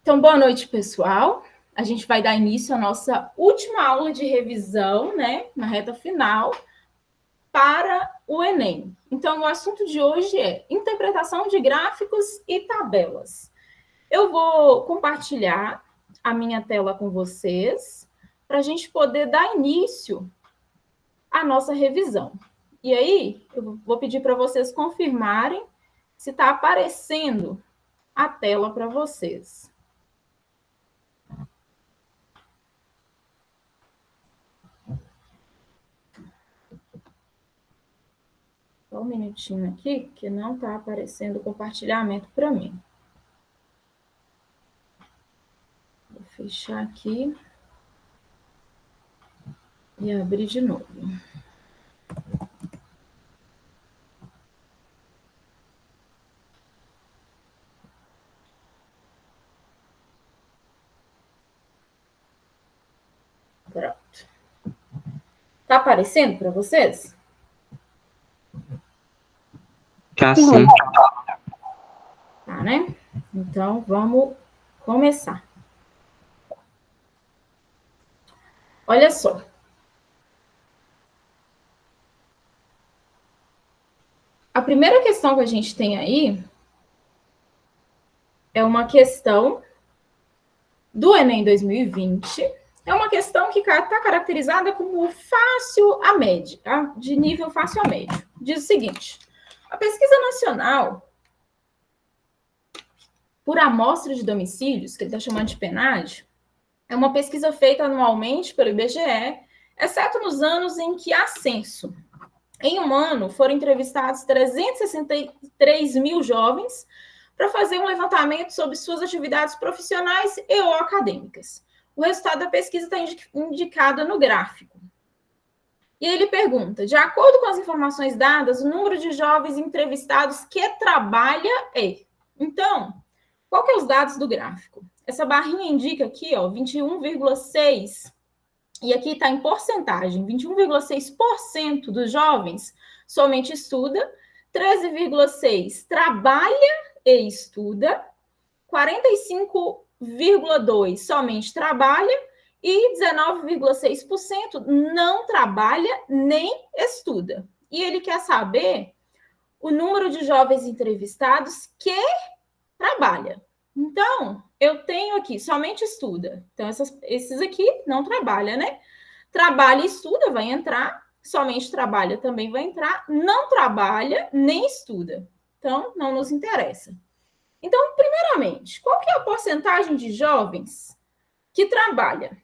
Então, boa noite, pessoal. A gente vai dar início à nossa última aula de revisão, né, na reta final, para o Enem. Então, o assunto de hoje é interpretação de gráficos e tabelas. Eu vou compartilhar a minha tela com vocês, para a gente poder dar início à nossa revisão. E aí, eu vou pedir para vocês confirmarem se está aparecendo a tela para vocês. Só um minutinho aqui, que não está aparecendo o compartilhamento para mim. Vou fechar aqui e abrir de novo. Pronto. Está aparecendo para vocês? Já sim. Tá, né? Então, vamos começar. Olha só. A primeira questão que a gente tem aí é uma questão do Enem 2020. É uma questão que está caracterizada como fácil a médio, tá? De nível fácil a médio. Diz o seguinte: a pesquisa nacional por amostra de domicílios, que ele está chamando de PNAD, é uma pesquisa feita anualmente pelo IBGE, exceto nos anos em que há censo. Em um ano, foram entrevistados 363 mil jovens para fazer um levantamento sobre suas atividades profissionais e ou acadêmicas. O resultado da pesquisa está indicado no gráfico. E ele pergunta: de acordo com as informações dadas, o número de jovens entrevistados que trabalha é. Então, qual que é os dados do gráfico? Essa barrinha indica aqui, ó, 21,6%. E aqui está em porcentagem: 21,6% dos jovens somente estuda, 13,6% trabalha e estuda, 45,2% somente trabalha e 19,6% não trabalha nem estuda. E ele quer saber o número de jovens entrevistados que trabalha. Então, eu tenho aqui, somente estuda. Então, esses aqui não trabalha, né? Trabalha e estuda, vai entrar. Somente trabalha também vai entrar. Não trabalha, nem estuda. Então, não nos interessa. Então, primeiramente, qual que é a porcentagem de jovens que trabalha?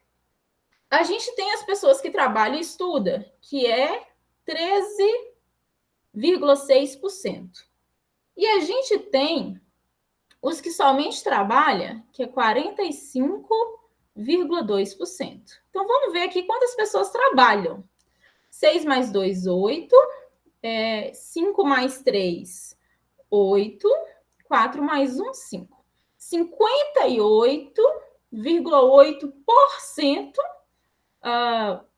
A gente tem as pessoas que trabalham e estudam, que é 13,6%. E a gente tem os que somente trabalham, que é 45,2%. Então, vamos ver aqui quantas pessoas trabalham. 6 mais 2, 8. 5 mais 3, 8. 4 mais 1, 5. 58,8%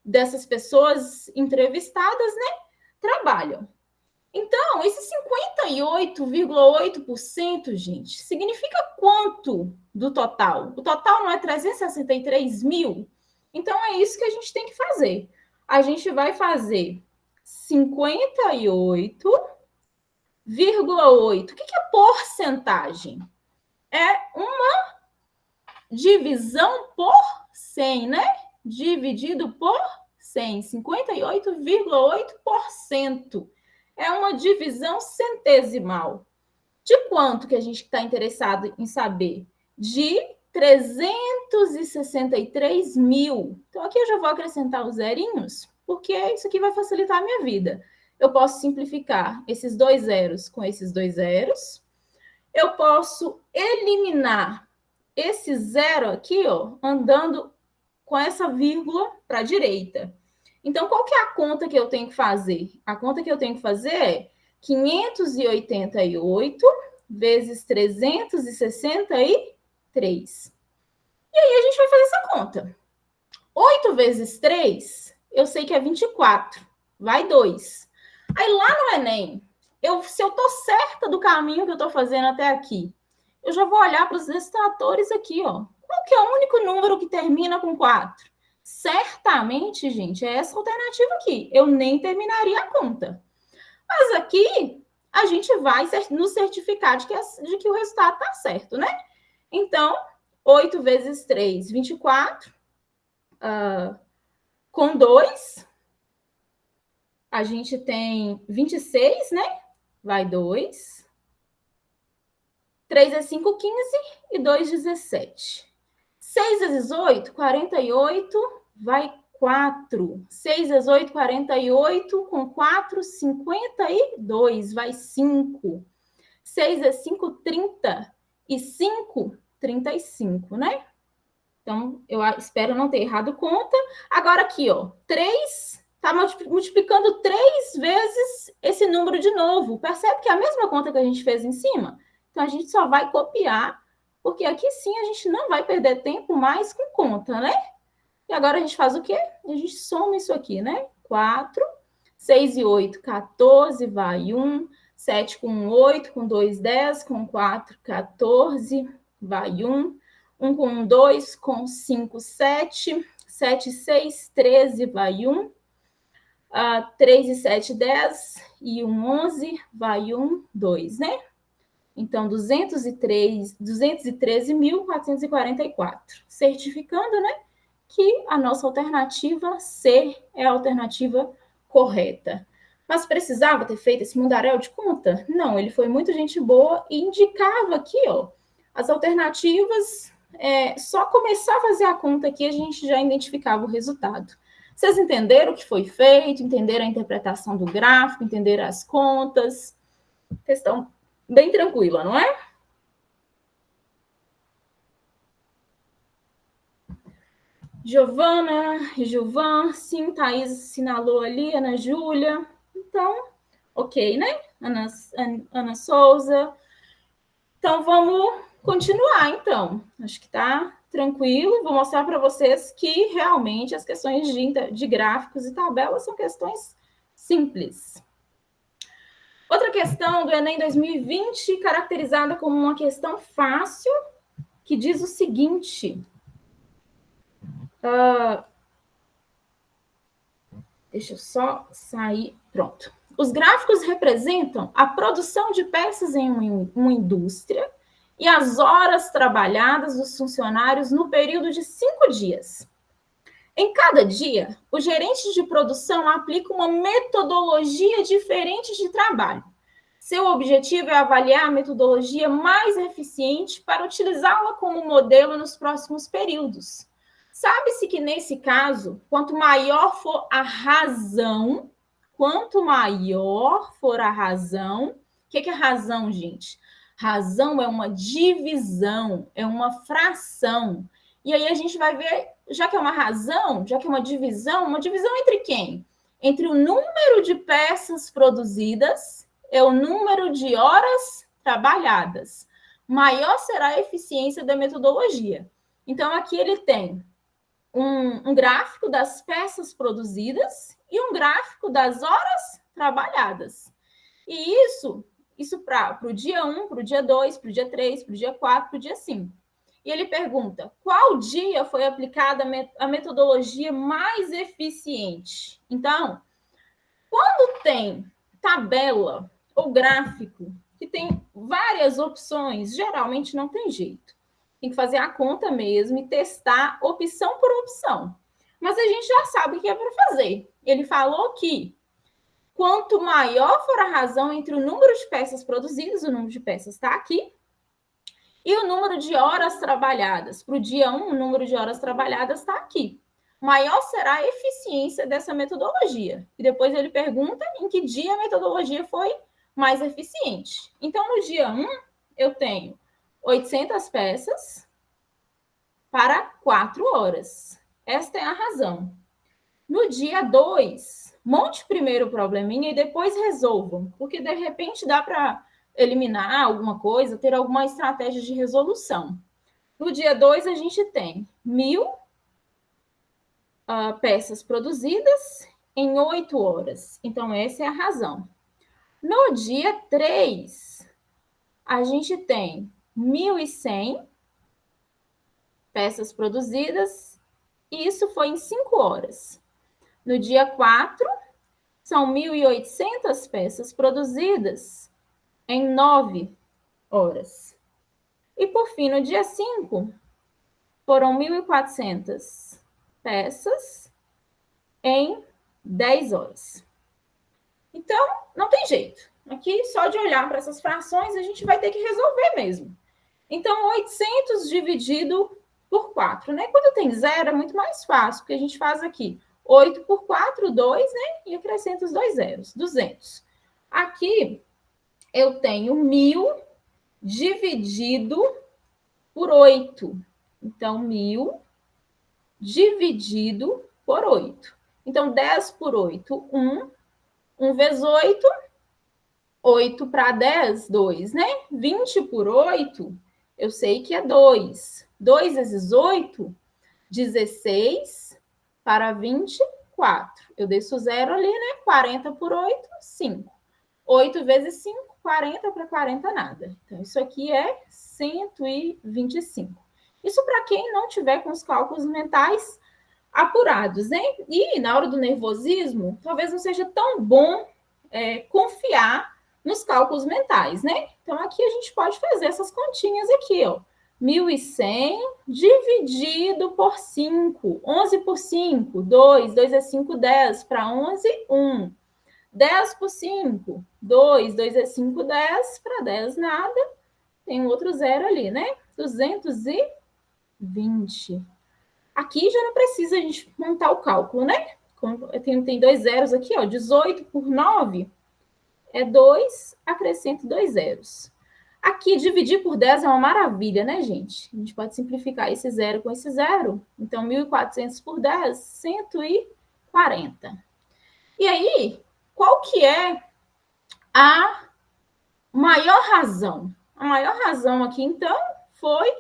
dessas pessoas entrevistadas, né, trabalham. Então, esse 58,8%, gente, significa quanto do total? O total não é 363 mil? Então, é isso que a gente tem que fazer. A gente vai fazer 58,8%. O que é porcentagem? É uma divisão por 100, né? Dividido por 100. 58,8%. É uma divisão centesimal. De quanto que a gente está interessado em saber? De 363 mil. Então, aqui eu já vou acrescentar os zerinhos, porque isso aqui vai facilitar a minha vida. Eu posso simplificar esses dois zeros com esses dois zeros. Eu posso eliminar esse zero aqui, ó, andando com essa vírgula para a direita. Então, qual que é a conta que eu tenho que fazer? A conta que eu tenho que fazer é 588 vezes 363. E aí, a gente vai fazer essa conta. 8 vezes 3, eu sei que é 24. Vai 2. Aí, lá no Enem, se eu estou certa do caminho que eu estou fazendo até aqui, eu já vou olhar para os extratores aqui, ó. Qual que é o único número que termina com 4? Certamente, gente, é essa alternativa aqui. Eu nem terminaria a conta. Mas aqui, a gente vai nos certificar de que o resultado está certo, né? Então, 8 vezes 3, 24. Com 2, a gente tem 26, né? Vai 2. 3 é 5, 15 e 2, 17. 6 vezes 8, 48, vai 4. 6 vezes 8, 48, com 4, 52, vai 5. 6 vezes 5, 30. E 5, 35, né? Então, eu espero não ter errado conta. Agora aqui, ó, 3 está multiplicando 3 vezes esse número de novo. Percebe que é a mesma conta que a gente fez em cima? Então, a gente só vai copiar, porque aqui sim a gente não vai perder tempo mais com conta, né? E agora a gente faz o quê? A gente soma isso aqui, né? 4, 6 e 8, 14, vai 1. 7 com 8, com 2, 10, com 4, 14, vai 1. 1 com 2, com 5, 7. 7 e 6, 13, vai 1. 3 e 7, 10. E 1, 11, vai 1, 2, né? Então, 213.444. Certificando, né, que a nossa alternativa C é a alternativa correta. Mas precisava ter feito esse mundaréu de conta? Não, ele foi muito gente boa e indicava aqui, ó, as alternativas. Só começar a fazer a conta aqui, a gente já identificava o resultado. Vocês entenderam o que foi feito, entenderam a interpretação do gráfico, entenderam as contas? Questão bem tranquila, não é? Giovana e Gilvan, sim, Thaís assinalou ali, Ana Júlia. Então, ok, né? Ana Souza. Então, vamos continuar, então. Acho que tá tranquilo. Vou mostrar para vocês que realmente as questões de gráficos e tabelas são questões simples. Outra questão do Enem 2020, caracterizada como uma questão fácil, que diz o seguinte. Deixa eu só sair. Pronto. Os gráficos representam a produção de peças em uma indústria e as horas trabalhadas dos funcionários no período de 5 dias. Em cada dia, o gerente de produção aplica uma metodologia diferente de trabalho. Seu objetivo é avaliar a metodologia mais eficiente para utilizá-la como modelo nos próximos períodos. Sabe-se que, nesse caso, quanto maior for a razão, o que é razão, gente? Razão é uma divisão, é uma fração. E aí a gente vai ver, já que é uma razão, já que é uma divisão entre quem? Entre o número de peças produzidas e o número de horas trabalhadas. Maior será a eficiência da metodologia. Então, aqui ele tem um gráfico das peças produzidas e um gráfico das horas trabalhadas. E isso para o dia 1, para o dia 2, para o dia 3, para o dia 4, para o dia 5. E ele pergunta, qual dia foi aplicada a metodologia mais eficiente? Então, quando tem tabela ou gráfico que tem várias opções, geralmente não tem jeito. Tem que fazer a conta mesmo e testar opção por opção. Mas a gente já sabe o que é para fazer. Ele falou que quanto maior for a razão entre o número de peças produzidas, o número de peças está aqui, e o número de horas trabalhadas. Para o dia 1, o número de horas trabalhadas está aqui. Maior será a eficiência dessa metodologia. E depois ele pergunta em que dia a metodologia foi mais eficiente. Então, no dia 1, eu tenho 800 peças para 4 horas. Esta é a razão. No dia 2, monte primeiro o probleminha e depois resolvam, porque de repente dá para eliminar alguma coisa, ter alguma estratégia de resolução. No dia 2, a gente tem 1.000 peças produzidas em 8 horas. Então, essa é a razão. No dia 3, a gente tem 1.100 peças produzidas, e isso foi em 5 horas. No dia 4, são 1.800 peças produzidas em 9 horas. E, por fim, no dia 5, foram 1.400 peças em 10 horas. Então, não tem jeito. Aqui, só de olhar para essas frações, a gente vai ter que resolver mesmo. Então, 800 dividido por 4, né? Quando tem zero, é muito mais fácil, porque a gente faz aqui 8 por 4, 2, né? E acrescenta os 2 zeros, 200. Aqui, eu tenho 1.000 dividido por 8. Então, 1.000 dividido por 8. Então, 10 por 8, 1. 1 vezes 8, 8 para 10, 2, né? 20 por 8, eu sei que é 2. 2 vezes 8, 16 para 24. Eu desço zero ali, né? 40 por 8, 5. 8 vezes 5, 40 para 40, nada. Então, isso aqui é 125. Isso para quem não tiver com os cálculos mentais apurados, né? E na hora do nervosismo, talvez não seja tão bom confiar nos cálculos mentais, né? Então, aqui a gente pode fazer essas continhas aqui, ó. 1.100 dividido por 5. 11 por 5, 2. 2 é 5, 10. Para 11, 1. 10 por 5, 2. 2 é 5, 10. Para 10, nada. Tem um outro zero ali, né? 220. Aqui já não precisa a gente montar o cálculo, né? Tem 2 zeros aqui, ó. 18 por 9 é 2, acrescento 2 zeros. Aqui, dividir por 10 é uma maravilha, né, gente? A gente pode simplificar esse zero com esse zero. Então, 1.400 por 10, 140. E aí, qual que é a maior razão? A maior razão aqui, então, foi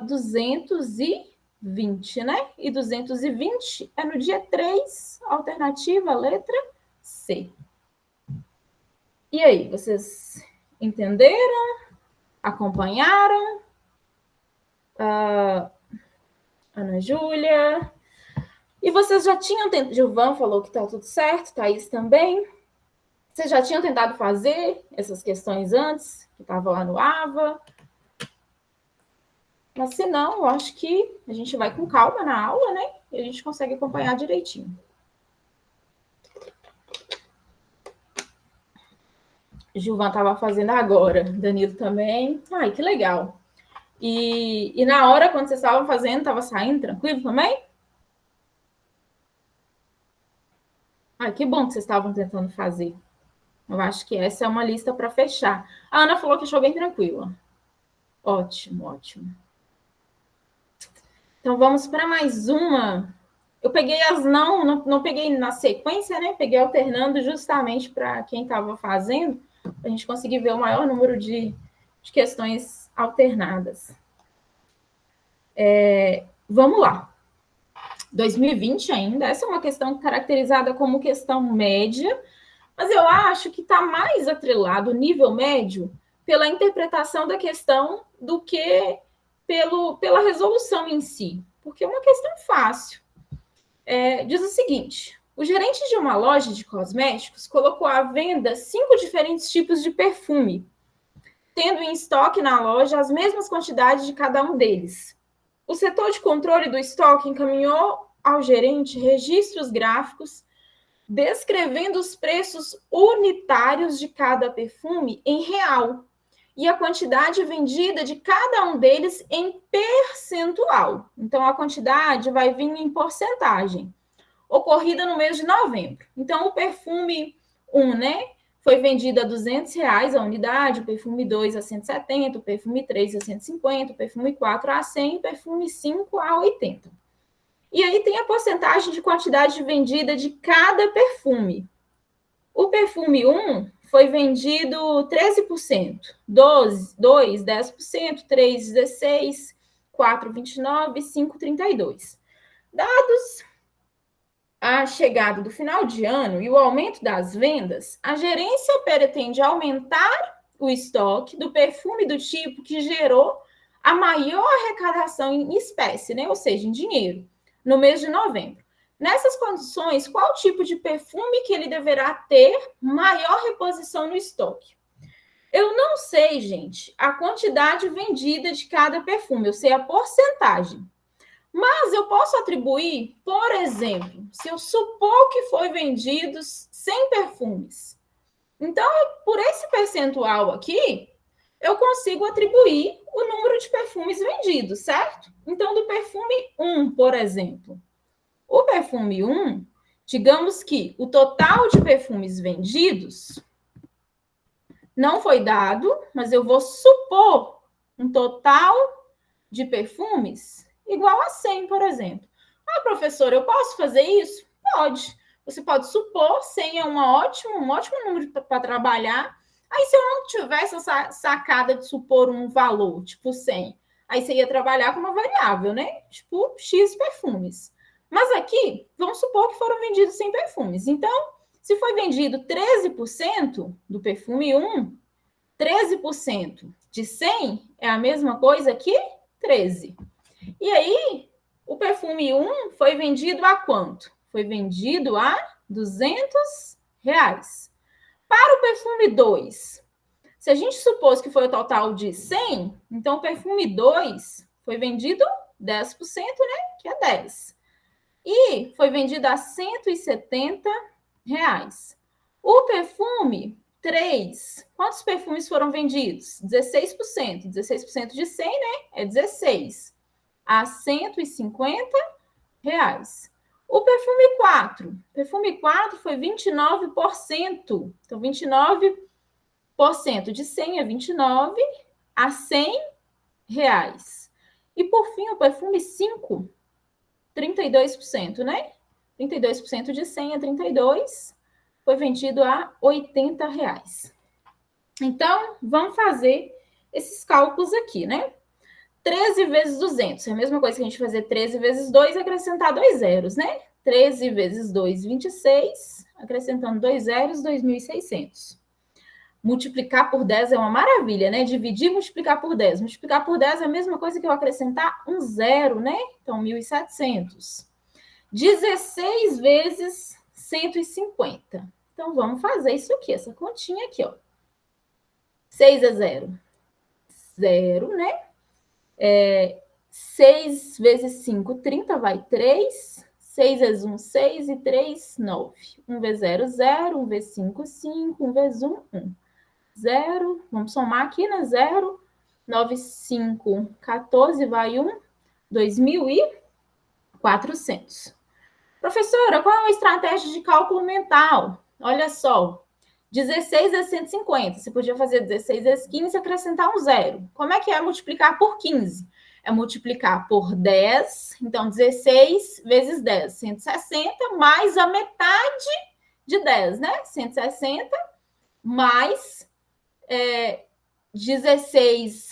220, né? E 220 é no dia 3, alternativa, letra C. E aí, vocês entenderam? Acompanharam? Ana Júlia? E vocês já tinham tentado... Gilvan falou que tá tudo certo, Thaís também. Vocês já tinham tentado fazer essas questões antes, que estava lá no AVA? Mas se não, eu acho que a gente vai com calma na aula, né? E a gente consegue acompanhar direitinho. Gilvan estava fazendo agora, Danilo também. Ai, que legal. E na hora, quando vocês estavam fazendo, estava saindo tranquilo também? Ai, que bom que vocês estavam tentando fazer. Eu acho que essa é uma lista para fechar. A Ana falou que achou bem tranquila. Ótimo, ótimo. Então, vamos para mais uma. Eu peguei as não peguei na sequência, né? Peguei alternando justamente para quem estava fazendo, para a gente conseguir ver o maior número de questões alternadas. Vamos lá. 2020 ainda, essa é uma questão caracterizada como questão média, mas eu acho que está mais atrelado o nível médio pela interpretação da questão do que pela resolução em si, porque é uma questão fácil. Diz o seguinte: o gerente de uma loja de cosméticos colocou à venda 5 diferentes tipos de perfume, tendo em estoque na loja as mesmas quantidades de cada um deles. O setor de controle do estoque encaminhou ao gerente registros gráficos descrevendo os preços unitários de cada perfume em real e a quantidade vendida de cada um deles em percentual. Então, a quantidade vai vir em porcentagem, ocorrida no mês de novembro. Então, o perfume 1, né, foi vendido a R$200 a unidade, o perfume 2 a 170, o perfume 3 a 150, o perfume 4 a 100, o perfume 5 a 80. E aí tem a porcentagem de quantidade vendida de cada perfume. O perfume 1 foi vendido 13%, 2, 10%, 3, 16%, 4, 29%, 5, 32%. Dados a chegada do final de ano e o aumento das vendas, a gerência pretende aumentar o estoque do perfume do tipo que gerou a maior arrecadação em espécie, né? Ou seja, em dinheiro, no mês de novembro. Nessas condições, qual tipo de perfume que ele deverá ter maior reposição no estoque? Eu não sei, gente, a quantidade vendida de cada perfume, eu sei a porcentagem. Mas eu posso atribuir, por exemplo, se eu supor que foi vendidos 100 perfumes. Então, por esse percentual aqui, eu consigo atribuir o número de perfumes vendidos, certo? Então, do perfume 1, por exemplo. O perfume 1, digamos que o total de perfumes vendidos não foi dado, mas eu vou supor um total de perfumes igual a 100, por exemplo. Ah, professor, eu posso fazer isso? Pode. Você pode supor, 100 é um ótimo número para trabalhar. Aí, se eu não tivesse essa sacada de supor um valor, tipo 100, aí você ia trabalhar com uma variável, né? Tipo, X perfumes. Mas aqui, vamos supor que foram vendidos 100 perfumes. Então, se foi vendido 13% do perfume 1, 13% de 100 é a mesma coisa que 13. E aí, o perfume 1 foi vendido a quanto? Foi vendido a R$200. Para o perfume 2, se a gente supôs que foi o total de 100, então o perfume 2 foi vendido 10%, né? Que é 10. E foi vendido a R$170. O perfume 3, quantos perfumes foram vendidos? 16%. 16% de 100, né? É 16. A R$150. O perfume 4. Perfume 4 foi 29%. Então, 29% de 100 é 29 a R$100. E, por fim, o perfume 5, 32%, né? 32% de 100 a 32 foi vendido a R$80. Então, vamos fazer esses cálculos aqui, né? 13 vezes 200, é a mesma coisa que a gente fazer 13 vezes 2 e acrescentar 2 zeros, né? 13 vezes 2, 26, acrescentando 2 zeros, 2.600. Multiplicar por 10 é uma maravilha, né? Dividir e multiplicar por 10. Multiplicar por 10 é a mesma coisa que eu acrescentar um zero, né? Então, 1.700. 16 vezes 150. Então, vamos fazer isso aqui, essa continha aqui, ó. 6 é 0. 0, né? 6 vezes 5, 30, vai 3. 6 vezes 1, 6 e 3, 9. 1 vezes 0, 0. 1 vezes 5, 5. 1 vezes 1, 1. 0, vamos somar aqui, né? 0. 9, 5, 14, vai 1. 2.400. Professora, qual é a estratégia de cálculo mental? Olha só, 16 é 150. Você podia fazer 16 vezes 15 e acrescentar um zero. Como é que é multiplicar por 15? É multiplicar por 10. Então, 16 vezes 10, 160, mais a metade de 10, né? 160, mais 16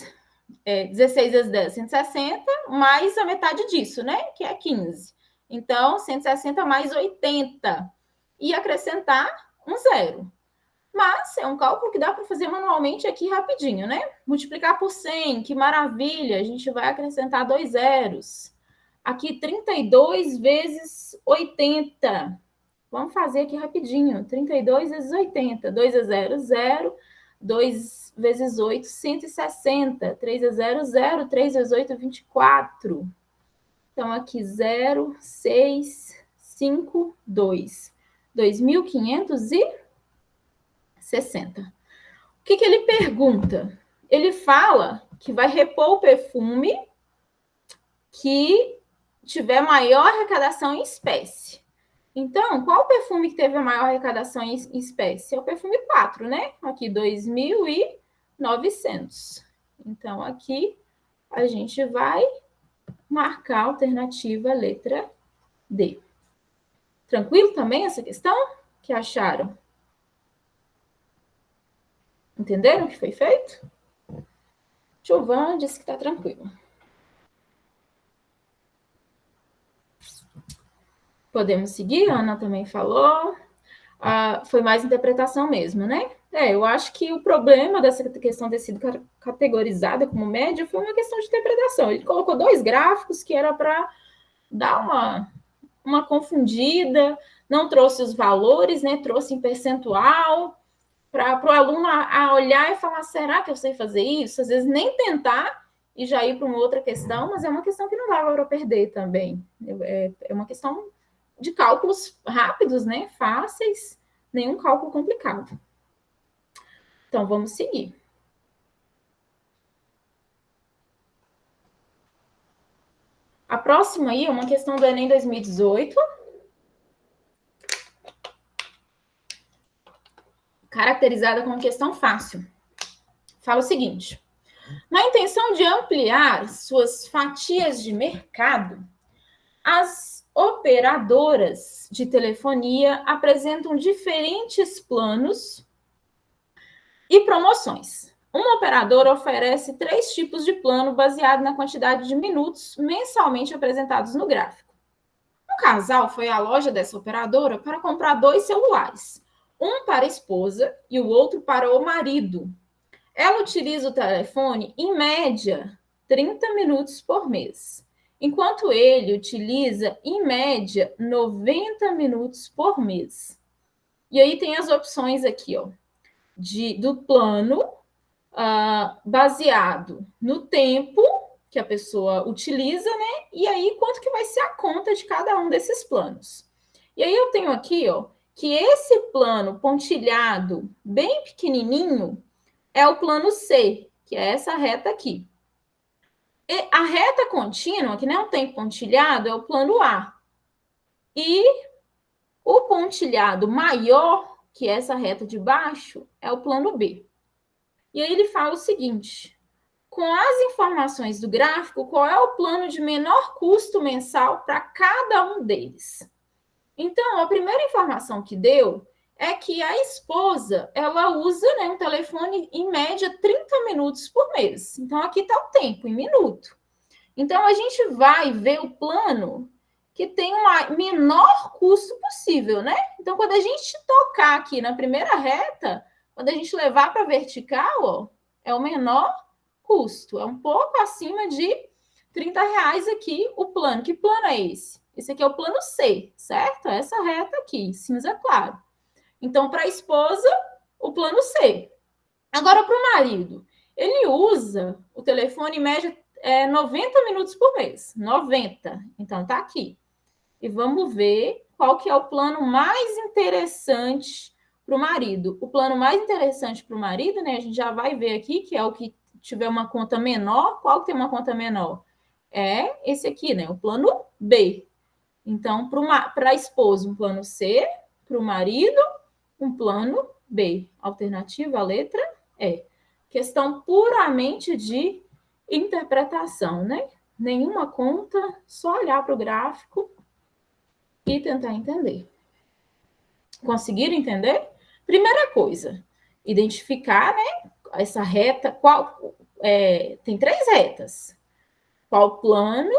vezes 10, 160, mais a metade disso, né? Que é 15. Então, 160 mais 80. E acrescentar um zero. Mas é um cálculo que dá para fazer manualmente aqui rapidinho, né? Multiplicar por 100, que maravilha! A gente vai acrescentar 2 zeros. Aqui, 32 vezes 80. Vamos fazer aqui rapidinho. 32 vezes 80. 2 é 0, 0. 2 vezes 8, 160. 3 é 0, 0. 3 vezes 8, 24. Então, aqui 0, 6, 5, 2. 2.560. O que ele pergunta? Ele fala que vai repor o perfume que tiver maior arrecadação em espécie. Então, qual o perfume que teve a maior arrecadação em espécie? É o perfume 4, né? Aqui, 2.900. Então, aqui a gente vai marcar a alternativa letra D. Tranquilo também essa questão? O que acharam? Entenderam o que foi feito? Giovana disse que está tranquilo. Podemos seguir? A Ana também falou. Foi mais interpretação mesmo, né? Eu acho que o problema dessa questão ter sido categorizada como média foi uma questão de interpretação. Ele colocou 2 gráficos que era para dar uma confundida, não trouxe os valores, né? Trouxe em percentual, para o aluno a olhar e falar, será que eu sei fazer isso? Às vezes nem tentar e já ir para uma outra questão, mas é uma questão que não dava para perder também. É uma questão de cálculos rápidos, né? Fáceis, nenhum cálculo complicado. Então, vamos seguir. A próxima aí é uma questão do Enem 2018. Caracterizada como questão fácil. Fala o seguinte: na intenção de ampliar suas fatias de mercado, as operadoras de telefonia apresentam diferentes planos e promoções. Uma operadora oferece 3 tipos de plano baseado na quantidade de minutos mensalmente apresentados no gráfico. Um casal foi à loja dessa operadora para comprar 2 celulares, um para a esposa e o outro para o marido. Ela utiliza o telefone, em média, 30 minutos por mês, enquanto ele utiliza, em média, 90 minutos por mês. E aí tem as opções aqui, ó, do plano baseado no tempo que a pessoa utiliza, né? E aí quanto que vai ser a conta de cada um desses planos. E aí eu tenho aqui, ó, que esse plano pontilhado, bem pequenininho, é o plano C, que é essa reta aqui. E a reta contínua, que não tem pontilhado, é o plano A. E o pontilhado maior, que é essa reta de baixo, é o plano B. E aí ele fala o seguinte: com as informações do gráfico, qual é o plano de menor custo mensal para cada um deles? Então, a primeira informação que deu é que a esposa, ela usa, né, um telefone em média 30 minutos por mês. Então, aqui está o tempo, em minuto. Então, a gente vai ver o plano que tem o menor custo possível, né? Então, quando a gente tocar aqui na primeira reta, quando a gente levar para a vertical, ó, é o menor custo. É um pouco acima de R$ 30 aqui o plano. Que plano é esse? Esse aqui é o plano C, certo? Essa reta aqui, cinza claro. Então, para a esposa, o plano C. Agora, para o marido, ele usa o telefone em média 90 minutos por mês. 90. Então, tá aqui. E vamos ver qual que é o plano mais interessante para o marido. O plano mais interessante para o marido, né? A gente já vai ver aqui, que é o que tiver uma conta menor. Qual que tem uma conta menor? É esse aqui, né? O plano B. Então, para a esposa, um plano C. Para o marido, um plano B. Alternativa, a letra E. Questão puramente de interpretação, né? Nenhuma conta, só olhar para o gráfico e tentar entender. Conseguiram entender? Primeira coisa, identificar, né, essa reta, tem 3 retas. Qual plano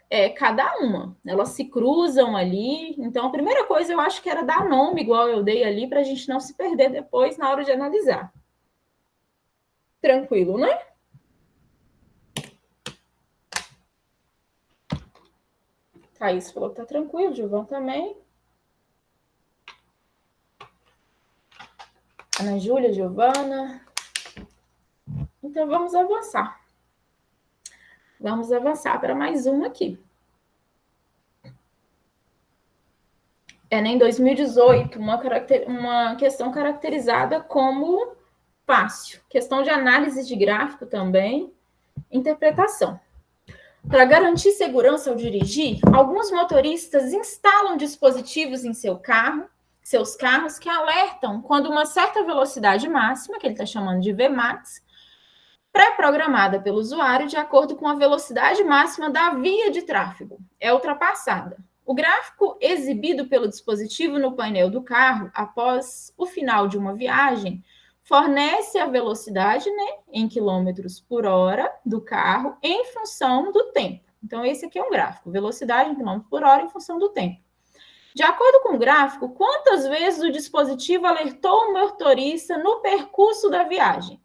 é cada uma? Elas se cruzam ali. Então, a primeira coisa eu acho que era dar nome, igual eu dei ali, para a gente não se perder depois na hora de analisar. Tranquilo, né? Thaís falou que tá tranquilo, Gilvão também. Ana Júlia, Giovana. Então, vamos avançar. Vamos avançar para mais uma aqui. Enem 2018, uma questão caracterizada como fácil. Questão de análise de gráfico também. Interpretação. Para garantir segurança ao dirigir, alguns motoristas instalam dispositivos em seus carros que alertam quando uma certa velocidade máxima, que ele está chamando de Vmax, pré-programada pelo usuário de acordo com a velocidade máxima da via de tráfego, é ultrapassada. O gráfico exibido pelo dispositivo no painel do carro após o final de uma viagem fornece a velocidade, né, em quilômetros por hora do carro em função do tempo. Então, esse aqui é um gráfico, velocidade em quilômetros por hora em função do tempo. De acordo com o gráfico, quantas vezes o dispositivo alertou o motorista no percurso da viagem?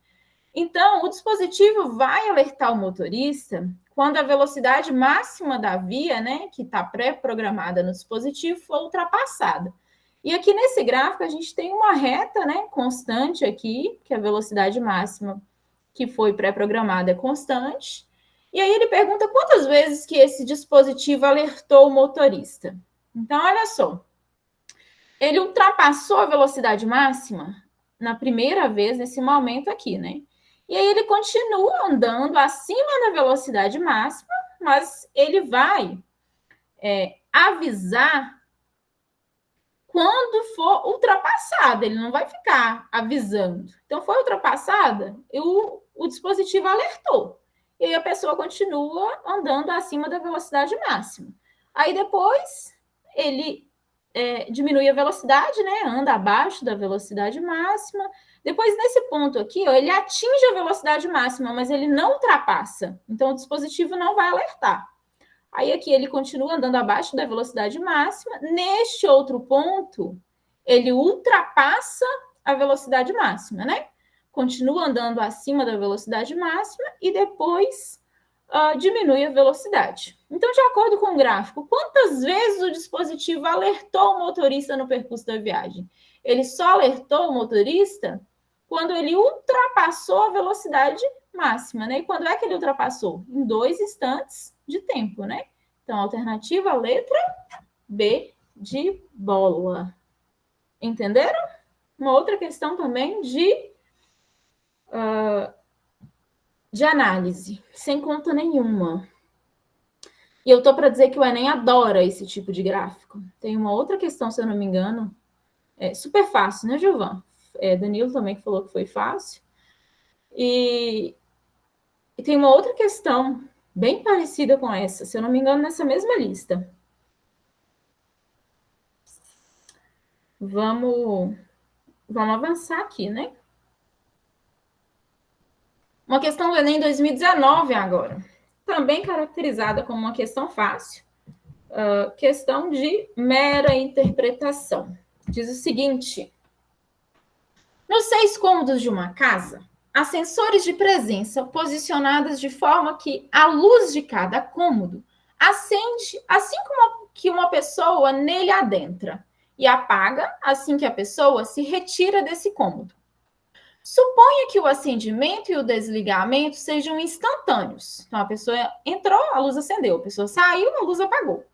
Então, o dispositivo vai alertar o motorista quando a velocidade máxima da via, né, que está pré-programada no dispositivo, for ultrapassada. E aqui nesse gráfico a gente tem uma reta, né, constante aqui, que a velocidade máxima que foi pré-programada é constante. E aí ele pergunta quantas vezes que esse dispositivo alertou o motorista. Então, olha só. Ele ultrapassou a velocidade máxima na primeira vez, nesse momento aqui, né? E aí ele continua andando acima da velocidade máxima, mas ele vai avisar quando for ultrapassada, ele não vai ficar avisando. Então, foi ultrapassada, e o dispositivo alertou. E aí a pessoa continua andando acima da velocidade máxima. Aí depois ele diminui a velocidade, né? Anda abaixo da velocidade máxima. Depois, nesse ponto aqui, ó, ele atinge a velocidade máxima, mas ele não ultrapassa. Então, o dispositivo não vai alertar. Aí aqui ele continua andando abaixo da velocidade máxima. Neste outro ponto, ele ultrapassa a velocidade máxima, né? Continua andando acima da velocidade máxima e depois diminui a velocidade. Então, de acordo com o gráfico, quantas vezes o dispositivo alertou o motorista no percurso da viagem? Ele só alertou o motorista quando ele ultrapassou a velocidade máxima, né? E quando é que ele ultrapassou? Em 2 instantes de tempo, né? Então, alternativa, letra B de bola. Entenderam? Uma outra questão também de análise, sem conta nenhuma. E eu tô para dizer que o Enem adora esse tipo de gráfico. Tem uma outra questão, se eu não me engano, super fácil, né, Gilvan? Danilo também que falou que foi fácil. E tem uma outra questão bem parecida com essa, se eu não me engano, nessa mesma lista. Vamos avançar aqui, né? Uma questão do Enem 2019 agora. Também caracterizada como uma questão fácil. Questão de mera interpretação. Diz o seguinte: nos 6 cômodos de uma casa, há sensores de presença posicionados de forma que a luz de cada cômodo acende assim como que uma pessoa nele adentra e apaga assim que a pessoa se retira desse cômodo. Suponha que o acendimento e o desligamento sejam instantâneos. Então, a pessoa entrou, a luz acendeu, a pessoa saiu, a luz apagou.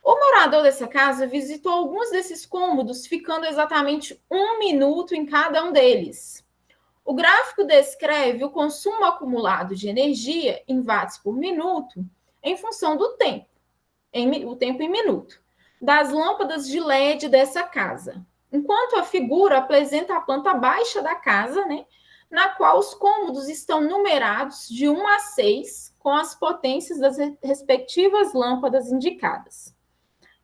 O morador dessa casa visitou alguns desses cômodos, ficando exatamente 1 minuto em cada um deles. O gráfico descreve o consumo acumulado de energia em watts por minuto em função do tempo, o tempo em minuto, das lâmpadas de LED dessa casa. Enquanto a figura apresenta a planta baixa da casa, né, na qual os cômodos estão numerados de 1 a 6, com as potências das respectivas lâmpadas indicadas.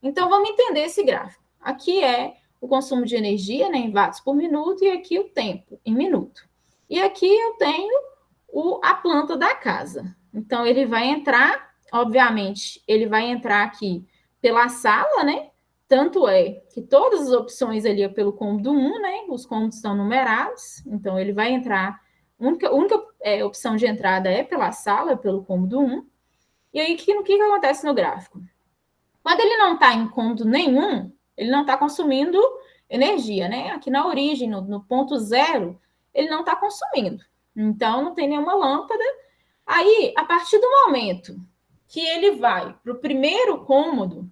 Então, vamos entender esse gráfico. Aqui é o consumo de energia, né, em watts por minuto, e aqui o tempo, em minuto. E aqui eu tenho a planta da casa. Então, ele vai entrar, obviamente, ele vai entrar aqui pela sala, né? Tanto é que todas as opções ali é pelo cômodo 1, né? Os cômodos estão numerados, então ele vai entrar, a única opção de entrada é pela sala, pelo cômodo 1. E aí, o que acontece no gráfico? Quando ele não está em cômodo nenhum, ele não está consumindo energia, né? Aqui na origem, no ponto 0, ele não está consumindo. Então, não tem nenhuma lâmpada. Aí, a partir do momento que ele vai para o primeiro cômodo,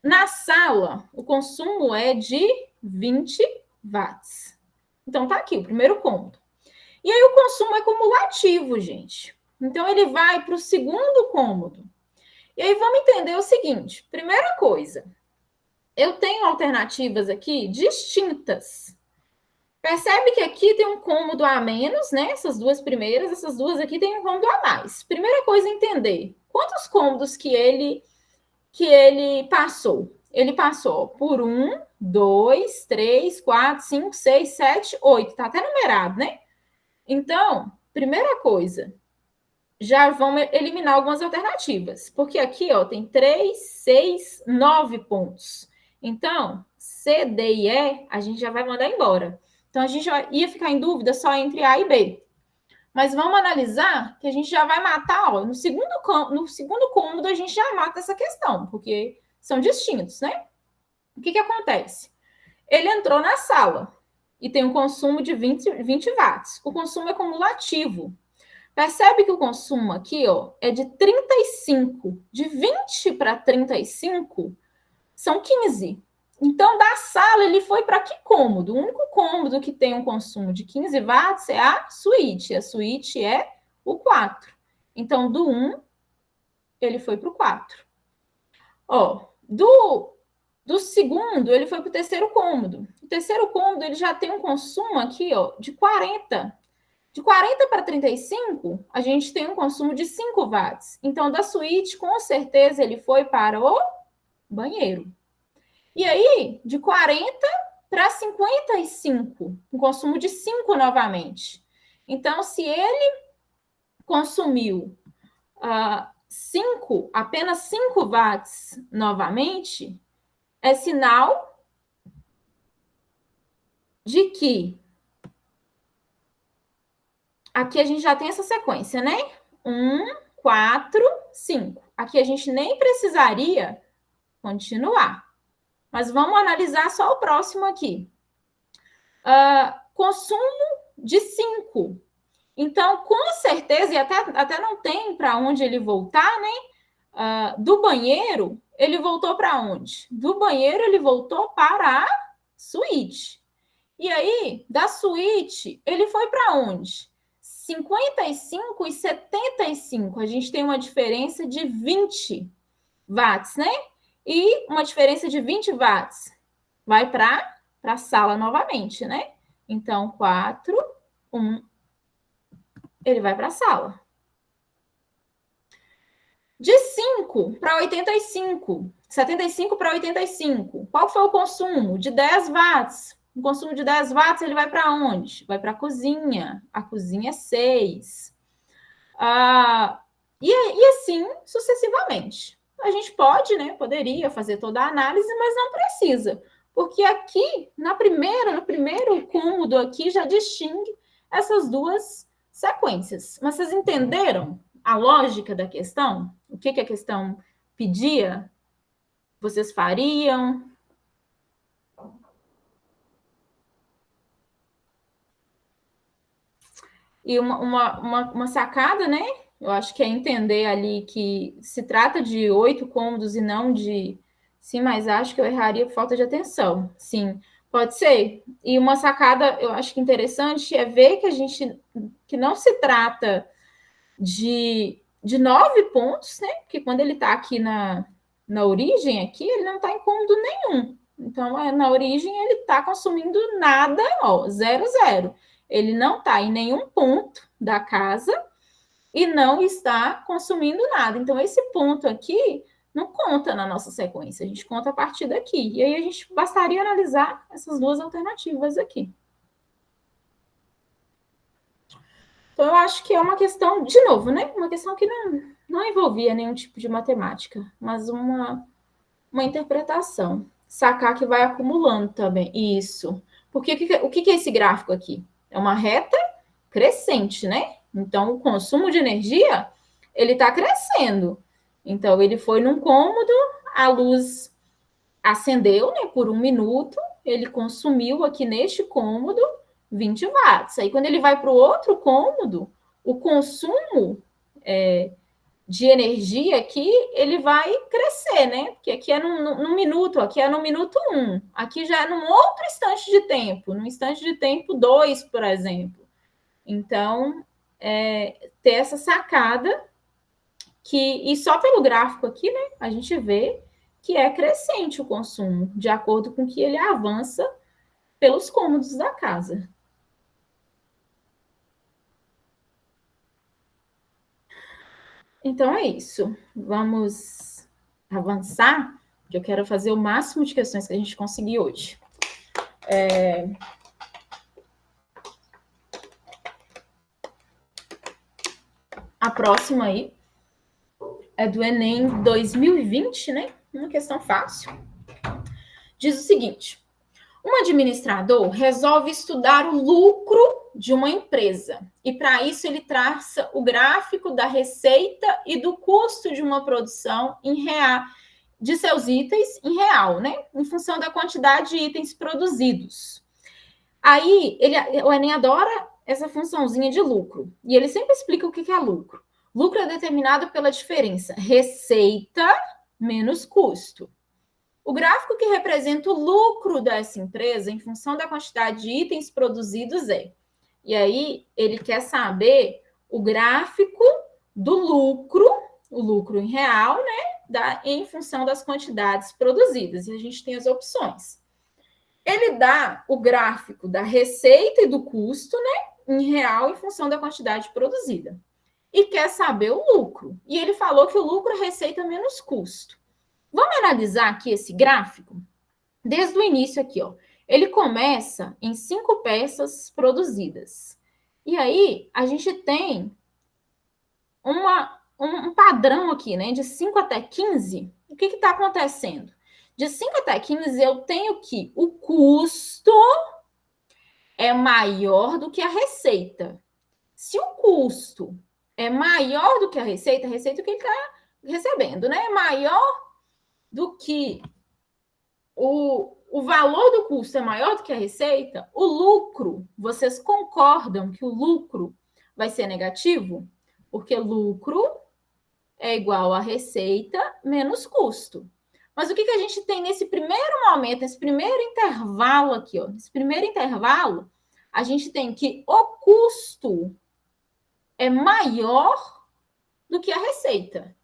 na sala, o consumo é de 20 watts. Então, tá aqui, o primeiro cômodo. E aí, o consumo é cumulativo, gente. Então, ele vai para o segundo cômodo. E aí, vamos entender o seguinte. Primeira coisa, eu tenho alternativas aqui distintas. Percebe que aqui tem um cômodo a menos, né? Essas duas primeiras, essas duas aqui tem um cômodo a mais. Primeira coisa é entender quantos cômodos que ele passou. Ele passou por 1, 2, 3, 4, 5, 6, 7, 8. Tá até numerado, né? Então, primeira coisa, já vamos eliminar algumas alternativas. Porque aqui, ó, tem 3, 6, 9 pontos. Então, C, D e E, a gente já vai mandar embora. Então, a gente ia ficar em dúvida só entre A e B. Mas vamos analisar que a gente já vai matar, ó, no segundo cômodo a gente já mata essa questão, porque são distintos, né? O que acontece? Ele entrou na sala e tem um consumo de 20 watts. O consumo é cumulativo. Percebe que o consumo aqui, ó, é de 35. De 20 para 35 são 15. Então, da sala, ele foi para que cômodo? O único cômodo que tem um consumo de 15 watts é a suíte. A suíte é o 4. Então, do 1, ele foi para o 4. Ó, do segundo, ele foi para o terceiro cômodo. O terceiro cômodo, ele já tem um consumo aqui, ó, de 40. De 40 para 35, a gente tem um consumo de 5 watts. Então, da suíte, com certeza, ele foi para o banheiro. E aí, de 40 para 55, um consumo de 5 novamente. Então, se ele consumiu apenas 5 watts novamente, é sinal de que aqui a gente já tem essa sequência, né? 1, 4, 5. Aqui a gente nem precisaria continuar. Mas vamos analisar só o próximo aqui. Consumo de 5. Então, com certeza, e até não tem para onde ele voltar, né? Do banheiro, ele voltou para onde? Do banheiro, ele voltou para a suíte. E aí, da suíte, ele foi para onde? 55 e 75. A gente tem uma diferença de 20 watts, né? E uma diferença de 20 watts vai para a sala novamente, né? Então, 4, 1, ele vai para a sala. De 5 para 85, 75 para 85, qual foi o consumo? De 10 watts. O consumo de 10 watts, ele vai para onde? Vai para a cozinha. A cozinha é 6. E assim sucessivamente. A gente pode, né? Poderia fazer toda a análise, mas não precisa. Porque aqui, no primeiro cômodo aqui, já distingue essas duas sequências. Mas vocês entenderam a lógica da questão? O que a questão pedia? Vocês fariam? E uma sacada, né? Eu acho que é entender ali que se trata de 8 cômodos e não de... Sim, mas acho que eu erraria por falta de atenção. Sim, pode ser. E uma sacada, eu acho que interessante, é ver que não se trata de 9 pontos, né? Porque quando ele está aqui na origem, aqui, ele não está em cômodo nenhum. Então, na origem, ele está consumindo nada, ó, 0, 0. Ele não está em nenhum ponto da casa e não está consumindo nada. Então, esse ponto aqui não conta na nossa sequência, a gente conta a partir daqui. E aí a gente bastaria analisar essas duas alternativas aqui. Então, eu acho que é uma questão, de novo, né? Uma questão que não envolvia nenhum tipo de matemática, mas uma interpretação. Sacar que vai acumulando também. Isso. Porque o que é esse gráfico aqui? É uma reta crescente, né? Então, o consumo de energia, ele está crescendo. Então, ele foi num cômodo, a luz acendeu, né, por 1 minuto, ele consumiu aqui neste cômodo 20 watts. Aí, quando ele vai para o outro cômodo, o consumo de energia aqui, ele vai crescer, né? Porque aqui é num minuto, aqui é no minuto 1. Aqui já é num outro instante de tempo, no instante de tempo 2, por exemplo. Então, ter essa sacada e só pelo gráfico aqui, né, a gente vê que é crescente o consumo, de acordo com que ele avança pelos cômodos da casa. Então, é isso. Vamos avançar, que eu quero fazer o máximo de questões que a gente conseguir hoje. A próxima aí é do Enem 2020, né? Uma questão fácil. diz o seguinte: um administrador resolve estudar o lucro de uma empresa e, para isso, ele traça o gráfico da receita e do custo de uma produção em real, de seus itens em real, né? Em função da quantidade de itens produzidos. Aí, o Enem adora essa funçãozinha de lucro. E ele sempre explica o que é lucro. Lucro é determinado pela diferença receita menos custo. O gráfico que representa o lucro dessa empresa em função da quantidade de itens produzidos é. E aí, ele quer saber o gráfico do lucro, o lucro em real, né? Em função das quantidades produzidas. E a gente tem as opções. Ele dá o gráfico da receita e do custo, né? Em real, em função da quantidade produzida. E quer saber o lucro. E ele falou que o lucro é receita menos custo. Vamos analisar aqui esse gráfico? Desde o início aqui, ó. Ele começa em 5 peças produzidas. E aí, a gente tem um padrão aqui, né? De 5 até 15. O que está acontecendo? De 5 até 15, eu tenho que o custo é maior do que a receita. Se o custo é maior do que a receita que ele está recebendo, né? É maior do que o valor do custo é maior do que a receita, o lucro, vocês concordam que o lucro vai ser negativo? Porque lucro é igual a receita menos custo. Mas o que a gente tem nesse primeiro momento, nesse primeiro intervalo aqui, ó? Nesse primeiro intervalo, a gente tem que o custo é maior do que a receita.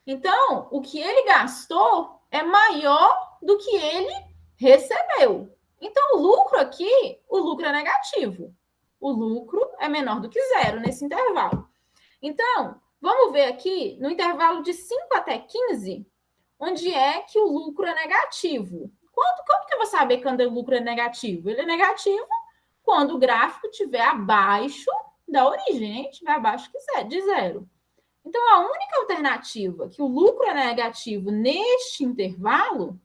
Então, o que ele gastou é maior do que ele recebeu. Então, o lucro aqui, o lucro é negativo. O lucro é menor do que zero nesse intervalo. Então, vamos ver aqui, no intervalo de 5 até 15, onde é que o lucro é negativo. Como que eu vou saber quando o lucro é negativo? Ele é negativo quando o gráfico estiver abaixo da origem, hein? Estiver abaixo de zero. Então, a única alternativa que o lucro é negativo neste intervalo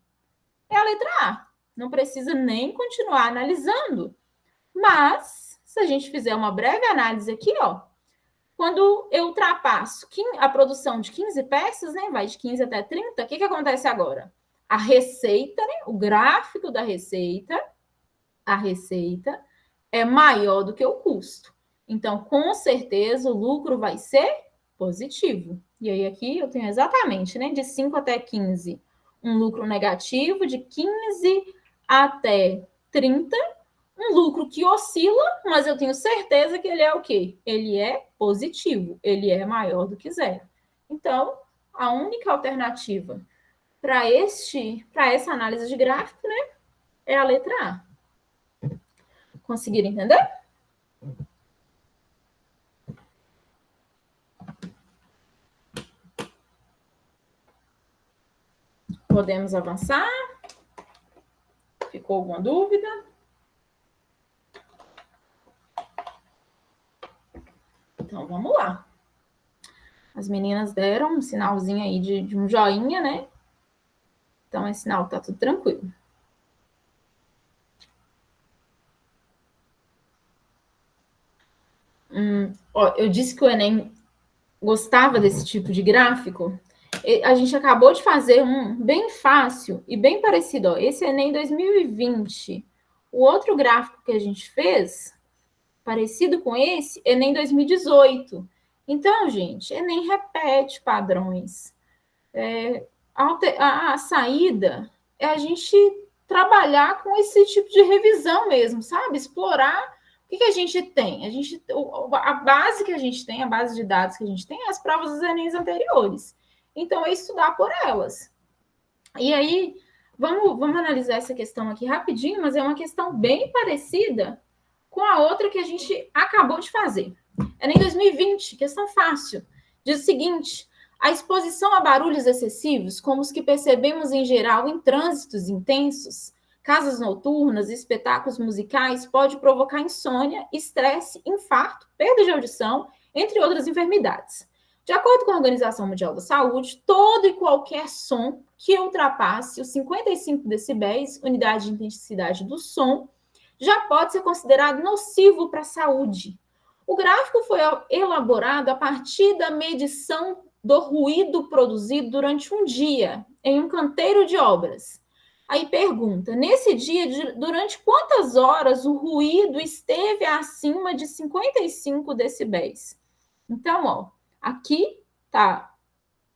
é a letra A. Não precisa nem continuar analisando. Mas, se a gente fizer uma breve análise aqui, ó, quando eu ultrapasso a produção de 15 peças, né, vai de 15 até 30, o que acontece agora? A receita, né, o gráfico da receita, a receita é maior do que o custo. Então, com certeza, o lucro vai ser positivo. E aí, aqui eu tenho exatamente, né, de 5 até 15, um lucro negativo, de 15 até 30, um lucro que oscila, mas eu tenho certeza que ele é o quê? Ele é positivo, ele é maior do que zero. Então, a única alternativa para essa análise de gráfico, né, é a letra A. Conseguiram entender? Podemos avançar? Ficou alguma dúvida? Então, vamos lá. As meninas deram um sinalzinho aí de um joinha, né? Então, é sinal que tá tudo tranquilo. Ó, eu disse que o Enem gostava desse tipo de gráfico. A gente acabou de fazer um bem fácil e bem parecido. Ó. Esse é Enem 2020. O outro gráfico que a gente fez, parecido com esse, Enem 2018. Então, gente, Enem repete padrões. A saída é a gente trabalhar com esse tipo de revisão mesmo, sabe? Explorar o que a gente tem. A base que a gente tem, a base de dados que a gente tem, é as provas dos Enems anteriores. Então, é estudar por elas. E aí, vamos analisar essa questão aqui rapidinho, mas é uma questão bem parecida com a outra que a gente acabou de fazer. Enem 2020, questão fácil. Diz o seguinte: a exposição a barulhos excessivos, como os que percebemos em geral em trânsitos intensos, casas noturnas, espetáculos musicais, pode provocar insônia, estresse, infarto, perda de audição, entre outras enfermidades. De acordo com a Organização Mundial da Saúde, todo e qualquer som que ultrapasse os 55 decibéis, unidade de intensidade do som, já pode ser considerado nocivo para a saúde. O gráfico foi elaborado a partir da medição do ruído produzido durante um dia em um canteiro de obras. Aí pergunta, nesse dia, durante quantas horas o ruído esteve acima de 55 decibéis? Então, ó, aqui está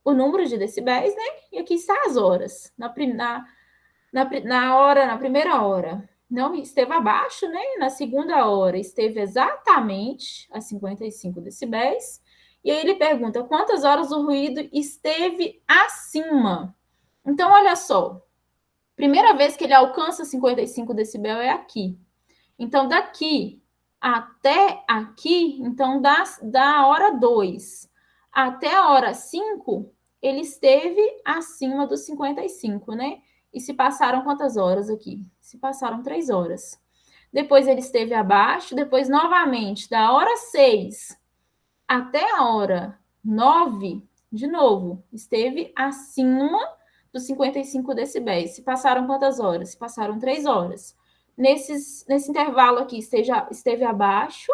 o número de decibéis, né? E aqui está as horas. Na primeira hora, não esteve abaixo, né? Na segunda hora, esteve exatamente a 55 decibéis. E aí ele pergunta quantas horas o ruído esteve acima. Então, olha só. Primeira vez que ele alcança 55 decibel é aqui. Então, daqui até aqui, então da hora 2 até a hora 5, ele esteve acima dos 55, né? E se passaram quantas horas aqui? Se passaram 3 horas. Depois ele esteve abaixo, depois novamente, da hora 6 até a hora 9, de novo, esteve acima dos 55 decibéis. Se passaram quantas horas? Se passaram 3 horas. Nesse intervalo aqui, esteve abaixo.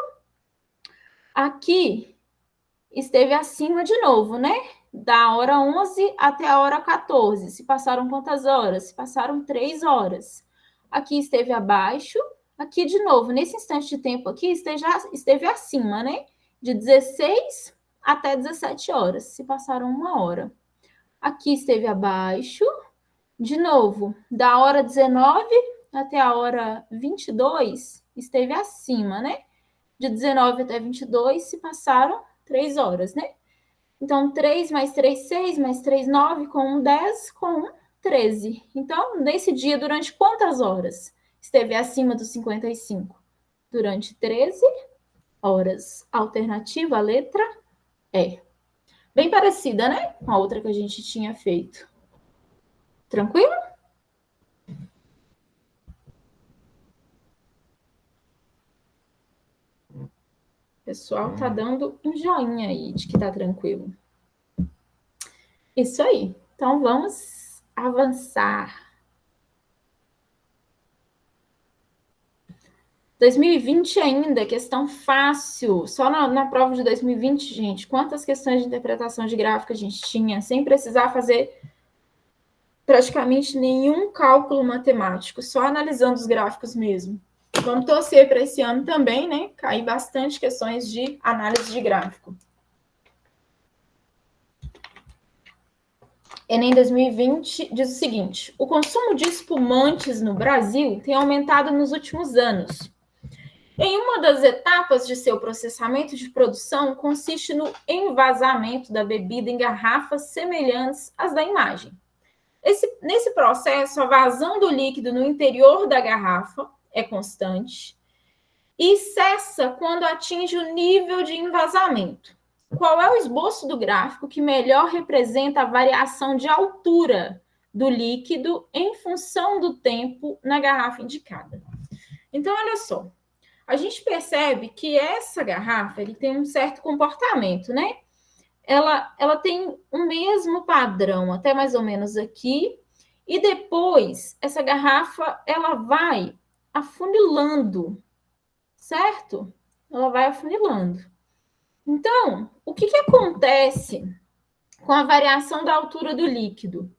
Aqui, esteve acima de novo, né? Da hora 11 até a hora 14. Se passaram quantas horas? Se passaram 3 horas. Aqui esteve abaixo. Aqui, de novo, nesse instante de tempo aqui, esteve acima, né? De 16 até 17 horas. Se passaram 1 hora. Aqui esteve abaixo. De novo, da hora 19 até a hora 22, esteve acima, né? De 19 até 22, se passaram 3 horas, né? Então, 3 mais 3, 6, mais 3, 9, com 1, 10, com 1, 13. Então, nesse dia, durante quantas horas esteve acima dos 55? Durante 13 horas. Alternativa, a letra E. Bem parecida, né? Com a outra que a gente tinha feito. Tranquilo? O pessoal tá dando um joinha aí de que tá tranquilo. Isso aí. Então, vamos avançar. 2020 ainda, questão fácil. Só na prova de 2020, gente, quantas questões de interpretação de gráfico a gente tinha, sem precisar fazer praticamente nenhum cálculo matemático, só analisando os gráficos mesmo. Vamos torcer para esse ano também, né? Cair bastante questões de análise de gráfico. Enem 2020 diz o seguinte: o consumo de espumantes no Brasil tem aumentado nos últimos anos. Em uma das etapas de seu processamento de produção consiste no envasamento da bebida em garrafas semelhantes às da imagem. Nesse processo, a vazão do líquido no interior da garrafa é constante e cessa quando atinge o nível de envasamento. Qual é o esboço do gráfico que melhor representa a variação de altura do líquido em função do tempo na garrafa indicada? Então, olha só. A gente percebe que essa garrafa ele tem um certo comportamento, né? Ela tem o mesmo padrão, até mais ou menos aqui, e depois essa garrafa ela vai afunilando, certo? Ela vai afunilando. Então, o que acontece com a variação da altura do líquido?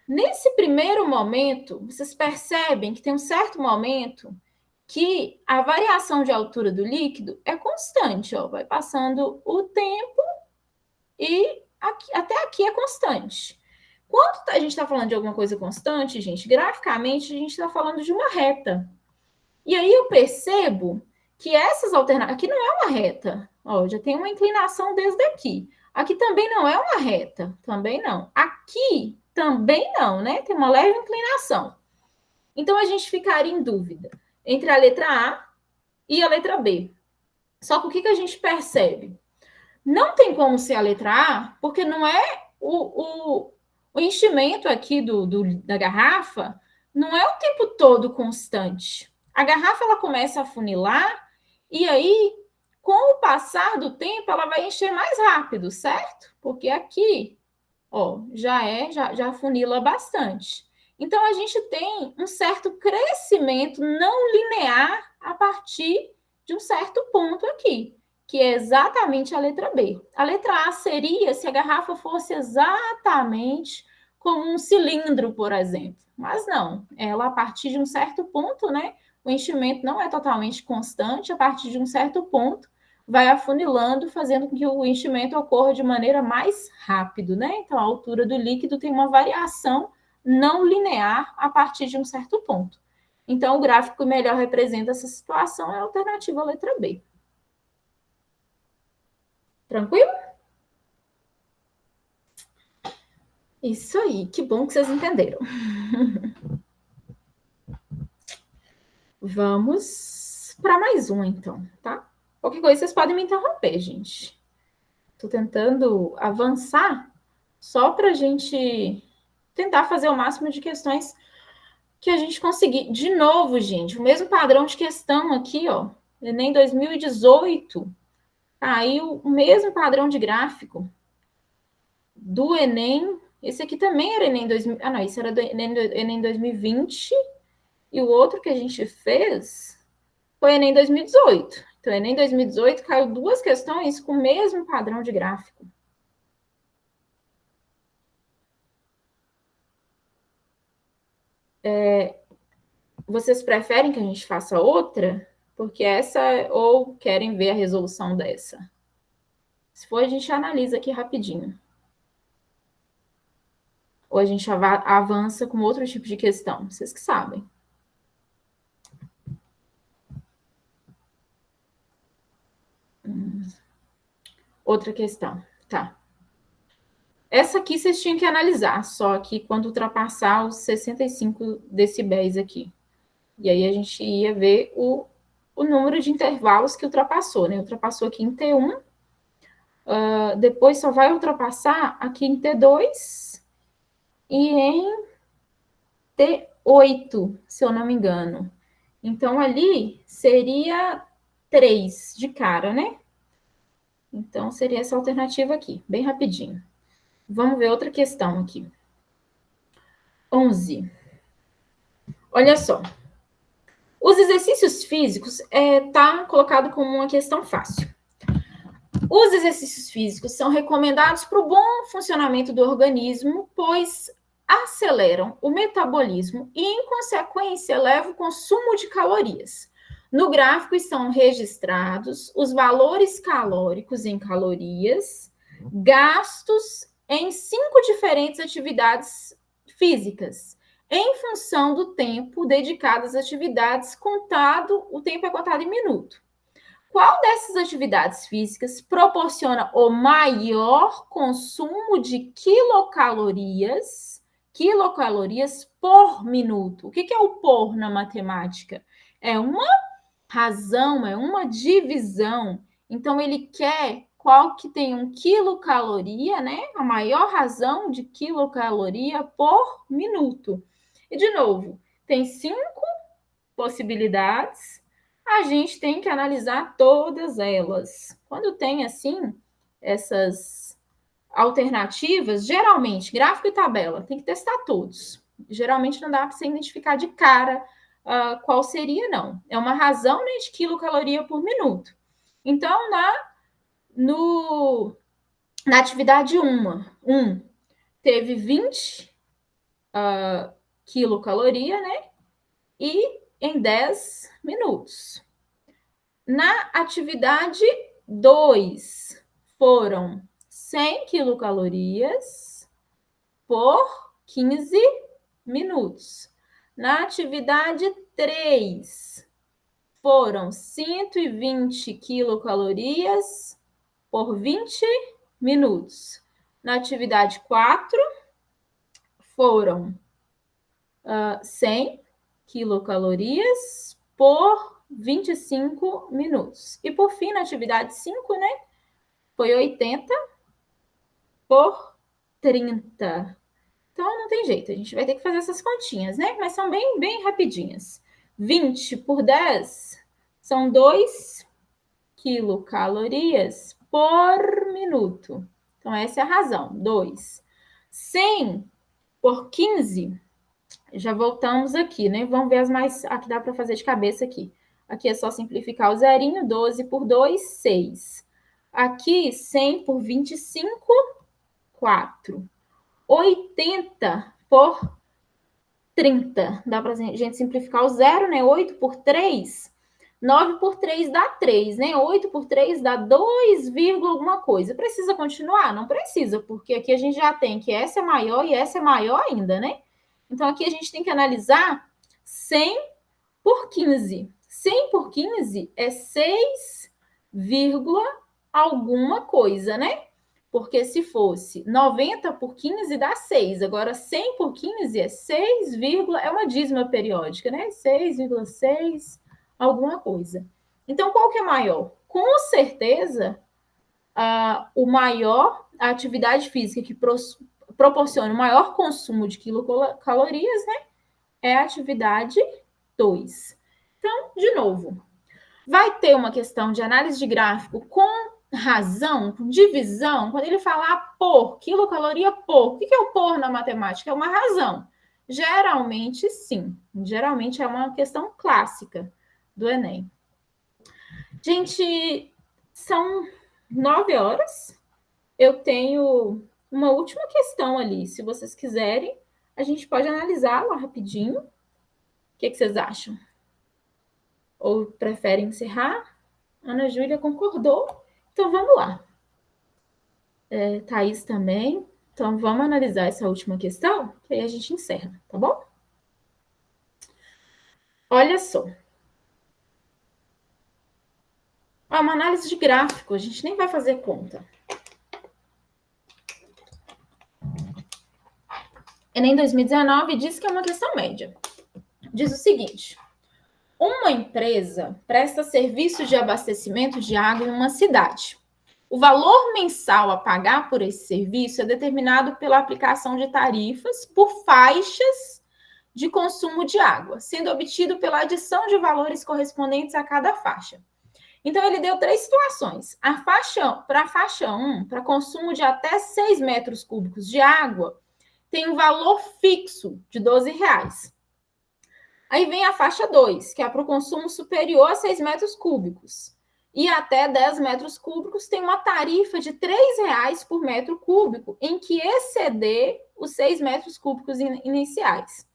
Nesse primeiro momento, vocês percebem que tem um certo momento que a variação de altura do líquido é constante, ó, vai passando o tempo e até aqui é constante. Quando a gente está falando de alguma coisa constante, gente, graficamente a gente está falando de uma reta. E aí eu percebo que essas alternativas... Aqui não é uma reta, ó, já tem uma inclinação desde aqui. Aqui também não é uma reta, também não. Aqui também não, né? Tem uma leve inclinação. Então a gente ficaria em dúvida entre a letra A e a letra B. Só que o que a gente percebe? Não tem como ser a letra A, porque não é o enchimento aqui da garrafa, não é o tempo todo constante. A garrafa ela começa a funilar e aí Com o passar do tempo, ela vai encher mais rápido, certo? Porque aqui, ó, já funila bastante. Então, a gente tem um certo crescimento não linear a partir de um certo ponto aqui, que é exatamente a letra B. A letra A seria se a garrafa fosse exatamente como um cilindro, por exemplo. Mas não, ela a partir de um certo ponto, né? O enchimento não é totalmente constante, a partir de um certo ponto vai afunilando, fazendo com que o enchimento ocorra de maneira mais rápido, né? Então, a altura do líquido tem uma variação não linear a partir de um certo ponto. Então, o gráfico que melhor representa essa situação é a alternativa letra B. Tranquilo? Isso aí, que bom que vocês entenderam. Vamos para mais um, então, tá? Qualquer coisa, vocês podem me interromper, gente. Estou tentando avançar só para a gente tentar fazer o máximo de questões que a gente conseguir. De novo, gente, o mesmo padrão de questão aqui, ó. Enem 2018, caiu o mesmo padrão de gráfico do Enem. Esse aqui também era Enem 2000. Ah, não, esse era do Enem 2020. E o outro que a gente fez foi Enem 2018. Então, Enem 2018 caiu duas questões com o mesmo padrão de gráfico. Vocês preferem que a gente faça outra? Porque essa, ou querem ver a resolução dessa? Se for, a gente analisa aqui rapidinho. Ou a gente avança com outro tipo de questão? Vocês que sabem. Outra questão, tá. Essa aqui vocês tinham que analisar, só que quando ultrapassar os 65 decibéis aqui. E aí a gente ia ver o número de intervalos que ultrapassou, né? Ultrapassou aqui em T1, depois só vai ultrapassar aqui em T2 e em T8, se eu não me engano. Então, ali seria 3 de cara, né? Então, seria essa alternativa aqui, bem rapidinho. Vamos ver outra questão aqui. 11. Olha só. Os exercícios físicos tá colocado como uma questão fácil. Os exercícios físicos são recomendados para o bom funcionamento do organismo, pois aceleram o metabolismo e, em consequência, elevam o consumo de calorias. No gráfico estão registrados os valores calóricos em calorias gastos em 5 diferentes atividades físicas, em função do tempo dedicado às atividades, o tempo é contado em minuto. Qual dessas atividades físicas proporciona o maior consumo de quilocalorias por minuto? O que é o por na matemática? É uma razão, é uma divisão. Então, ele quer qual que tem um quilocaloria, né? A maior razão de quilocaloria por minuto. E, de novo, tem 5 possibilidades, a gente tem que analisar todas elas. Quando tem, assim, essas alternativas, geralmente, gráfico e tabela, tem que testar todos. Geralmente não dá para você identificar de cara qual seria, não. É uma razão, né, de quilocaloria por minuto. Então, na atividade 1, teve 20 quilocaloria, né? E em 10 minutos. Na atividade 2, foram 100 quilocalorias por 15 minutos. Na atividade 3, foram 120 quilocalorias por 20 minutos. Na atividade 4, foram 100 quilocalorias por 25 minutos. E por fim, na atividade 5, né? Foi 80 por 30. Então, não tem jeito, a gente vai ter que fazer essas continhas, né? Mas são bem rapidinhas. 20 por 10 são 2 quilocalorias por minuto. Então, essa é a razão. 2. 100 por 15, já voltamos aqui, né? Vamos ver as mais... Aqui dá para fazer de cabeça aqui. Aqui é só simplificar o zerinho. 12 por 2, 6. Aqui, 100 por 25, 4. 80 por 30. Dá para a gente simplificar o zero, né? 8 por 3. 9 por 3 dá 3, né? 8 por 3 dá 2, alguma coisa. Precisa continuar? Não precisa, porque aqui a gente já tem que essa é maior e essa é maior ainda, né? Então, aqui a gente tem que analisar 100 por 15. 100 por 15 é 6, alguma coisa, né? Porque se fosse 90 por 15 dá 6. Agora, 100 por 15 é 6, é uma dízima periódica, né? 6,6, alguma coisa. Então, qual que é maior? Com certeza, a atividade física que proporciona o maior consumo de quilocalorias, né? É a atividade 2. Então, de novo, vai ter uma questão de análise de gráfico com razão, com divisão, quando ele falar por, quilocaloria por. O que é o por na matemática? É uma razão. Geralmente, sim. Geralmente é uma questão clássica do Enem. Gente, são 9 horas. Eu tenho uma última questão ali. Se vocês quiserem, a gente pode analisá-la rapidinho. O que vocês acham? Ou preferem encerrar? Ana Júlia concordou. Então, vamos lá. Thaís também. Então, vamos analisar essa última questão, que aí a gente encerra, tá bom? Olha só. É uma análise de gráfico, a gente nem vai fazer conta. Enem 2019 diz que é uma questão média. Diz o seguinte: uma empresa presta serviço de abastecimento de água em uma cidade. O valor mensal a pagar por esse serviço é determinado pela aplicação de tarifas por faixas de consumo de água, sendo obtido pela adição de valores correspondentes a cada faixa. Então, ele deu 3 situações. Para a faixa 1, para consumo de até 6 metros cúbicos de água, tem um valor fixo de R$12. Aí vem a faixa 2, que é para o consumo superior a 6 metros cúbicos. E até 10 metros cúbicos tem uma tarifa de R$3 por metro cúbico, em que exceder os 6 metros cúbicos iniciais.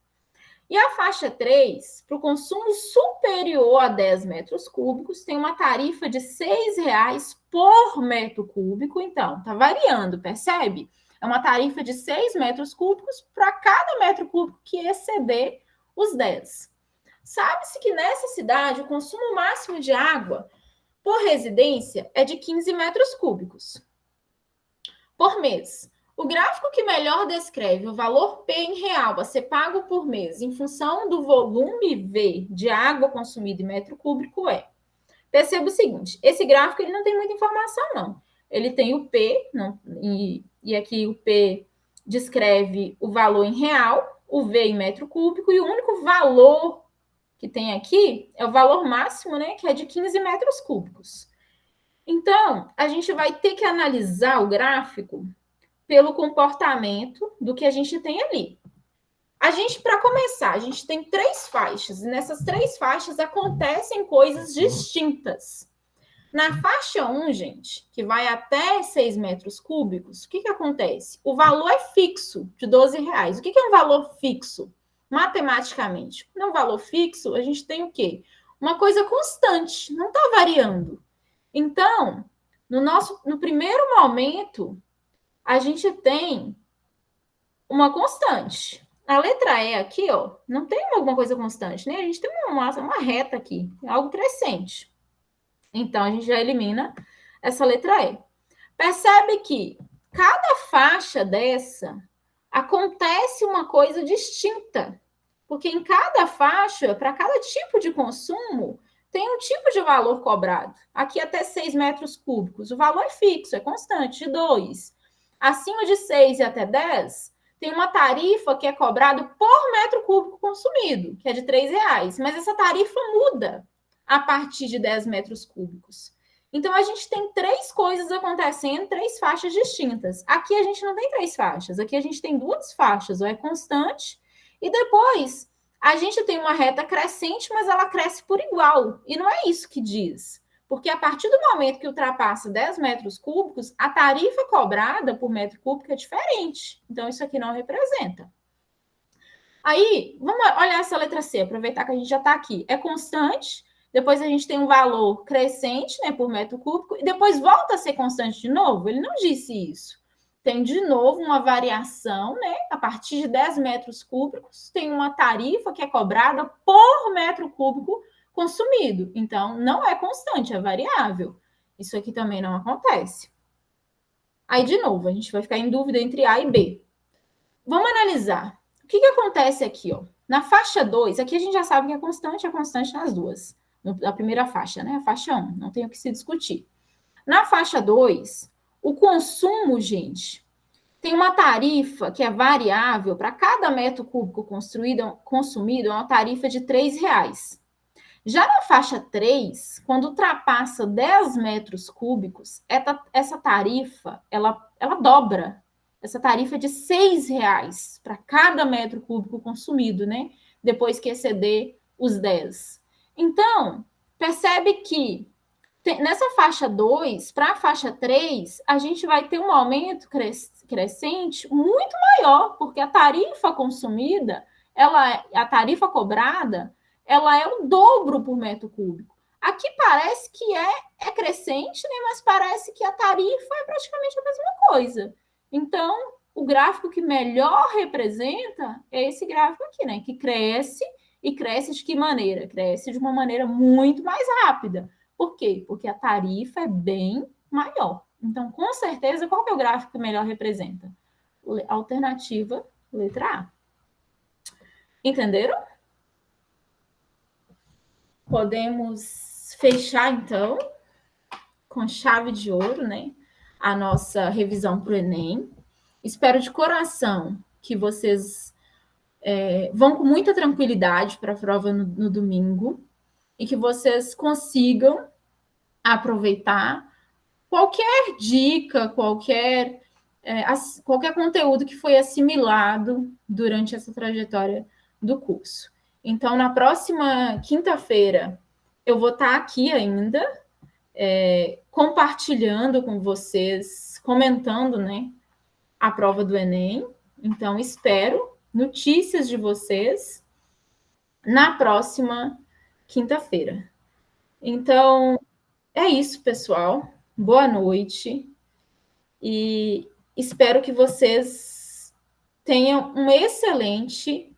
E a faixa 3, para o consumo superior a 10 metros cúbicos, tem uma tarifa de R$6 por metro cúbico. Então, está variando, percebe? É uma tarifa de 6 metros cúbicos para cada metro cúbico que exceder os 10. Sabe-se que nessa cidade o consumo máximo de água por residência é de 15 metros cúbicos por mês. O gráfico que melhor descreve o valor P em real a ser pago por mês em função do volume V de água consumida em metro cúbico é... Perceba o seguinte, esse gráfico ele não tem muita informação, não. Ele tem o P, não, e aqui o P descreve o valor em real, o V em metro cúbico, e o único valor que tem aqui é o valor máximo, né, que é de 15 metros cúbicos. Então, a gente vai ter que analisar o gráfico pelo comportamento do que a gente tem ali. Para começar, a gente tem 3 faixas, e nessas 3 faixas acontecem coisas distintas. Na faixa 1, gente, que vai até 6 metros cúbicos, o que acontece? O valor é fixo, de R$12. O que é um valor fixo? Matematicamente, num valor fixo, a gente tem o quê? Uma coisa constante, não está variando. Então, no primeiro momento, a gente tem uma constante. A letra E aqui, ó, não tem alguma coisa constante, né? A gente tem uma reta aqui, algo crescente. Então, a gente já elimina essa letra E. Percebe que cada faixa dessa acontece uma coisa distinta. Porque em cada faixa, para cada tipo de consumo, tem um tipo de valor cobrado. Aqui até 6 metros cúbicos, o valor é fixo, é constante, de 2. Acima de 6 e até 10, tem uma tarifa que é cobrada por metro cúbico consumido, que é de R$3. Mas essa tarifa muda a partir de 10 metros cúbicos. Então, a gente tem 3 coisas acontecendo, 3 faixas distintas. Aqui a gente não tem 3 faixas, aqui a gente tem 2 faixas, ou é constante, e depois a gente tem uma reta crescente, mas ela cresce por igual. E não é isso que diz. Porque a partir do momento que ultrapassa 10 metros cúbicos, a tarifa cobrada por metro cúbico é diferente. Então, isso aqui não representa. Aí, vamos olhar essa letra C, aproveitar que a gente já está aqui. É constante, depois a gente tem um valor crescente, né, por metro cúbico, e depois volta a ser constante de novo? Ele não disse isso. Tem, de novo, uma variação, né? A partir de 10 metros cúbicos, tem uma tarifa que é cobrada por metro cúbico consumido. Então, não é constante, é variável. Isso aqui também não acontece. Aí, de novo, a gente vai ficar em dúvida entre A e B. Vamos analisar. O que acontece aqui, ó? Na faixa 2, aqui a gente já sabe que é constante nas duas. Na primeira faixa, né? A faixa 1, não tem o que se discutir. Na faixa 2, o consumo, gente, tem uma tarifa que é variável para cada metro cúbico consumido, é uma tarifa de R$3. Já na faixa 3, quando ultrapassa 10 metros cúbicos, essa tarifa, ela dobra. Essa tarifa é de R$6 para cada metro cúbico consumido, né? Depois que exceder os 10. Então, percebe que nessa faixa 2, para a faixa 3, a gente vai ter um aumento crescente muito maior, porque a tarifa consumida, a tarifa cobrada, ela é o dobro por metro cúbico. Aqui parece que é crescente, né? Mas parece que a tarifa é praticamente a mesma coisa. Então, o gráfico que melhor representa é esse gráfico aqui, né? Que cresce, e cresce de que maneira? Cresce de uma maneira muito mais rápida. Por quê? Porque a tarifa é bem maior. Então, com certeza, qual que é o gráfico que melhor representa? Alternativa letra A. Entenderam? Podemos fechar, então, com chave de ouro, né? A nossa revisão para o Enem. Espero de coração que vocês vão com muita tranquilidade para a prova no domingo e que vocês consigam aproveitar qualquer dica, qualquer conteúdo que foi assimilado durante essa trajetória do curso. Então, na próxima quinta-feira, eu vou estar aqui ainda, compartilhando com vocês, comentando, né, a prova do Enem. Então, espero notícias de vocês na próxima quinta-feira. Então, é isso, pessoal. Boa noite. E espero que vocês tenham um excelente